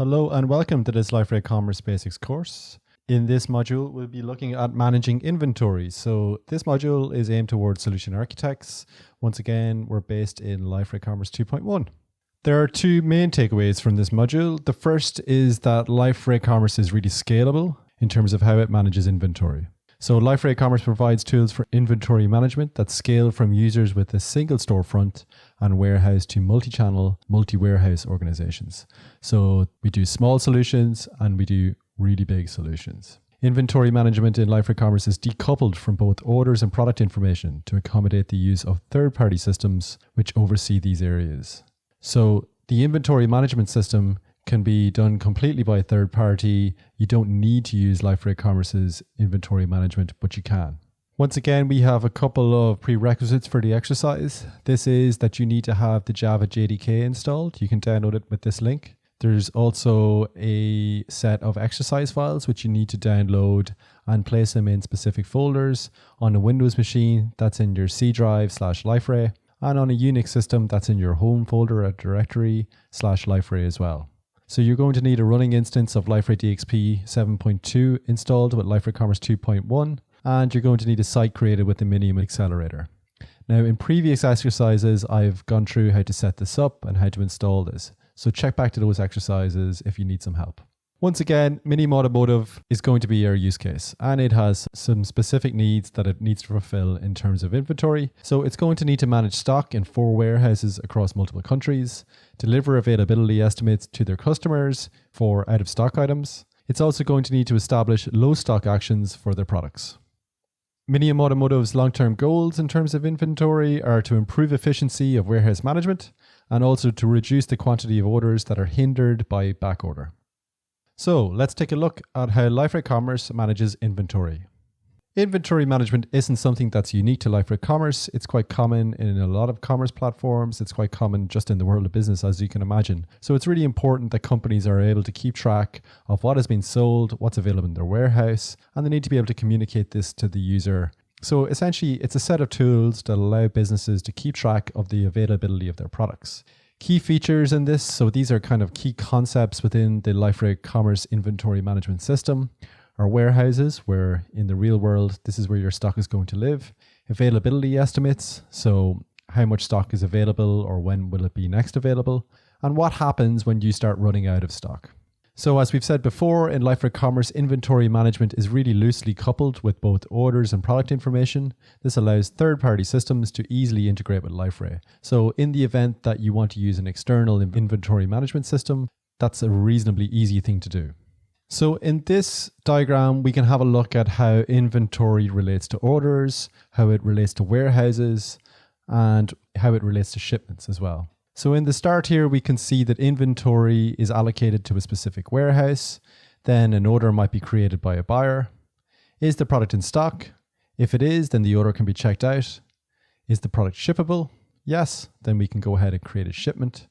Hello and welcome to this Liferay Commerce Basics course. In this module, we'll be looking at managing inventory. So this module is aimed towards solution architects. Once again, we're based in Liferay Commerce 2.1. There are two main takeaways from this module. The first is that Liferay Commerce is really scalable in terms of how it manages inventory. So Liferay Commerce provides tools for inventory management that scale from users with a single storefront and warehouse to multi-channel, multi-warehouse organizations. So we do small solutions and we do really big solutions. Inventory management in Liferay Commerce is decoupled from both orders and product information to accommodate the use of third-party systems which oversee these areas. So the inventory management system can be done completely by a third party. You don't need to use Liferay Commerce's inventory management, but you can. Once again, we have a couple of prerequisites for the exercise. This is that you need to have the Java JDK installed. You can download it with this link. There's also a set of exercise files which you need to download and place them in specific folders. On a Windows machine, that's in your C drive/Liferay, and on a Unix system, that's in your home folder at directory/Liferay as well. So you're going to need a running instance of Liferay DXP 7.2 installed with Liferay Commerce 2.1, and you're going to need a site created with the Minium accelerator. Now, in previous exercises, I've gone through how to set this up and how to install this. So check back to those exercises if you need some help. Once again, Minium Automotive is going to be our use case, and it has some specific needs that it needs to fulfill in terms of inventory. So it's going to need to manage stock in 4 warehouses across multiple countries, deliver availability estimates to their customers for out-of-stock items. It's also going to need to establish low stock actions for their products. Minium Automotive's long-term goals in terms of inventory are to improve efficiency of warehouse management and also to reduce the quantity of orders that are hindered by backorder. So let's take a look at how Liferay Commerce manages inventory. Inventory management isn't something that's unique to Liferay Commerce. It's quite common in a lot of commerce platforms. It's quite common just in the world of business, as you can imagine. So it's really important that companies are able to keep track of what has been sold, what's available in their warehouse, and they need to be able to communicate this to the user. So essentially, it's a set of tools that allow businesses to keep track of the availability of their products. Key features in this, so these are kind of key concepts within the Liferay Commerce inventory management system, are warehouses, where in the real world, this is where your stock is going to live. Availability estimates, so how much stock is available or when will it be next available, and what happens when you start running out of stock. So as we've said before, in Liferay Commerce, inventory management is really loosely coupled with both orders and product information. This allows third-party systems to easily integrate with Liferay. So in the event that you want to use an external inventory management system, that's a reasonably easy thing to do. So in this diagram, we can have a look at how inventory relates to orders, how it relates to warehouses, and how it relates to shipments as well. So in the start here, we can see that inventory is allocated to a specific warehouse. Then an order might be created by a buyer. Is the product in stock? If it is, then the order can be checked out. Is the product shippable? Yes. Then we can go ahead and create a shipment.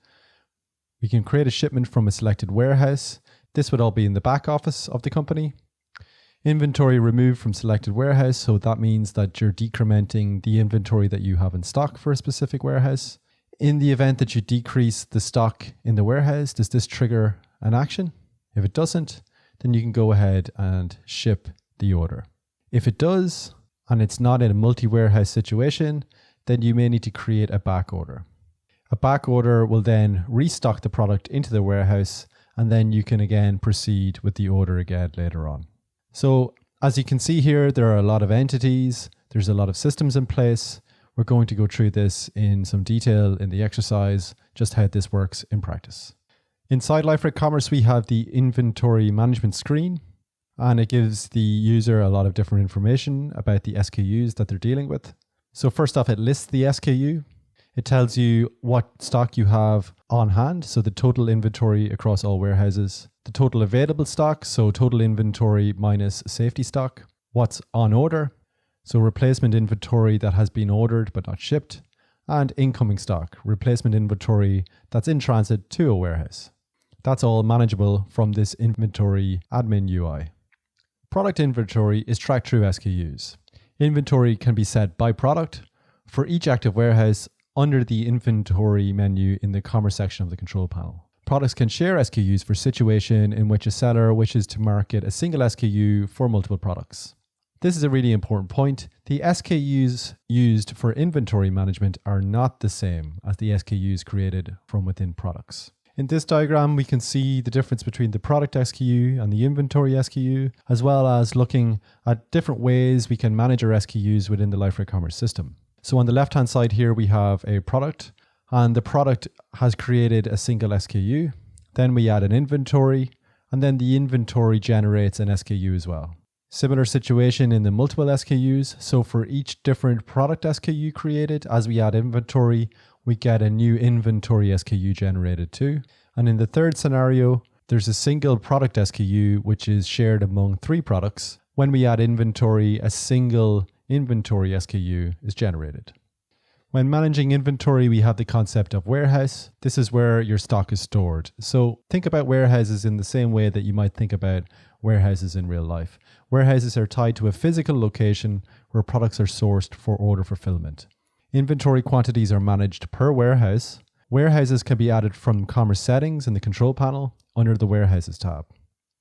We can create a shipment from a selected warehouse. This would all be in the back office of the company. Inventory removed from selected warehouse. So that means that you're decrementing the inventory that you have in stock for a specific warehouse. In the event that you decrease the stock in the warehouse, does this trigger an action? If it doesn't, then you can go ahead and ship the order. If it does, and it's not in a multi-warehouse situation, then you may need to create a back order. A back order will then restock the product into the warehouse, and then you can again proceed with the order again later on. So as you can see here, there are a lot of entities. There's a lot of systems in place. We're going to go through this in some detail in the exercise, just how this works in practice. Inside Liferay Commerce, we have the inventory management screen, and it gives the user a lot of different information about the SKUs that they're dealing with. So first off, it lists the SKU. It tells you what stock you have on hand, so the total inventory across all warehouses, the total available stock, so total inventory minus safety stock, what's on order, so replacement inventory that has been ordered but not shipped, and incoming stock, replacement inventory that's in transit to a warehouse. That's all manageable from this inventory admin UI. Product inventory is tracked through SKUs. Inventory can be set by product for each active warehouse under the inventory menu in the commerce section of the control panel. Products can share SKUs for situation in which a seller wishes to market a single SKU for multiple products. This is a really important point. The SKUs used for inventory management are not the same as the SKUs created from within products. In this diagram, we can see the difference between the product SKU and the inventory SKU, as well as looking at different ways we can manage our SKUs within the Liferay Commerce system. So on the left-hand side here, we have a product, and the product has created a single SKU. Then we add an inventory, and then the inventory generates an SKU as well. Similar situation in the multiple SKUs. So for each different product SKU created, as we add inventory, we get a new inventory SKU generated too. And in the third scenario, there's a single product SKU which is shared among 3 products. When we add inventory, a single inventory SKU is generated. When managing inventory, we have the concept of warehouse. This is where your stock is stored. So think about warehouses in the same way that you might think about warehouses in real life. Warehouses are tied to a physical location where products are sourced for order fulfillment. Inventory quantities are managed per warehouse. Warehouses can be added from commerce settings in the control panel under the warehouses tab.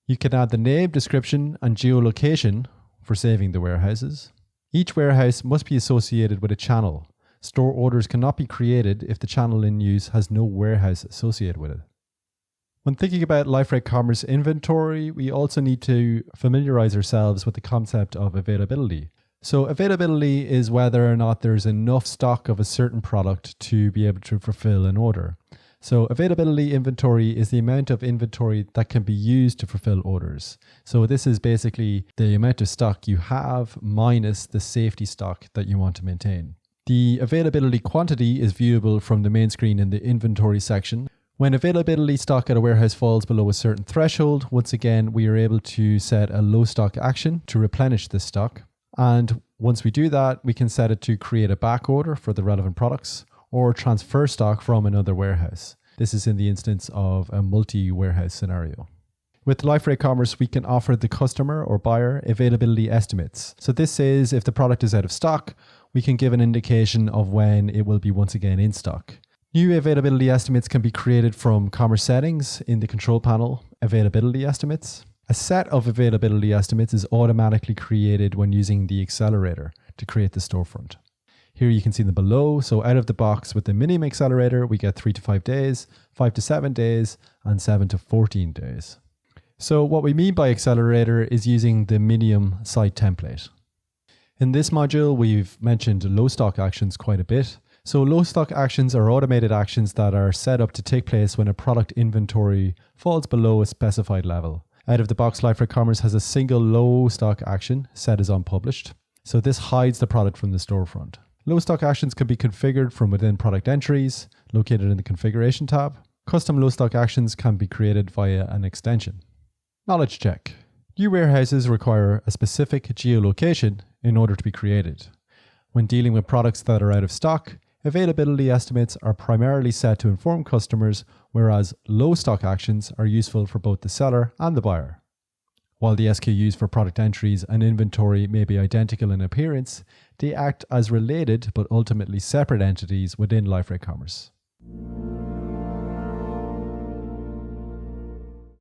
You can add the name, description, and geolocation for saving the warehouses. Each warehouse must be associated with a channel. Store orders cannot be created if the channel in use has no warehouse associated with it. When thinking about Liferay Commerce inventory, we also need to familiarize ourselves with the concept of availability. So availability is whether or not there's enough stock of a certain product to be able to fulfill an order. So availability inventory is the amount of inventory that can be used to fulfill orders. So this is basically the amount of stock you have minus the safety stock that you want to maintain. The availability quantity is viewable from the main screen in the inventory section. When availability stock at a warehouse falls below a certain threshold, once again, we are able to set a low stock action to replenish this stock. And once we do that, we can set it to create a back order for the relevant products or transfer stock from another warehouse. This is in the instance of a multi-warehouse scenario. With Liferay Commerce, we can offer the customer or buyer availability estimates. So this says if the product is out of stock, we can give an indication of when it will be once again in stock. New availability estimates can be created from commerce settings in the control panel, availability estimates. A set of availability estimates is automatically created when using the accelerator to create the storefront. Here you can see them below. So out of the box with the minimum accelerator, we get 3 to 5 days, 5 to 7 days, and 7 to 14 days. So what we mean by accelerator is using the minimum site template. In this module, we've mentioned low stock actions quite a bit. So low stock actions are automated actions that are set up to take place when a product inventory falls below a specified level. Out of the box, Liferay Commerce has a single low stock action set as unpublished. So this hides the product from the storefront. Low stock actions can be configured from within product entries, located in the configuration tab. Custom low stock actions can be created via an extension. Knowledge check. New warehouses require a specific geolocation in order to be created. When dealing with products that are out of stock, availability estimates are primarily set to inform customers, whereas low stock actions are useful for both the seller and the buyer. While the SKUs for product entries and inventory may be identical in appearance, they act as related but ultimately separate entities within Liferay Commerce.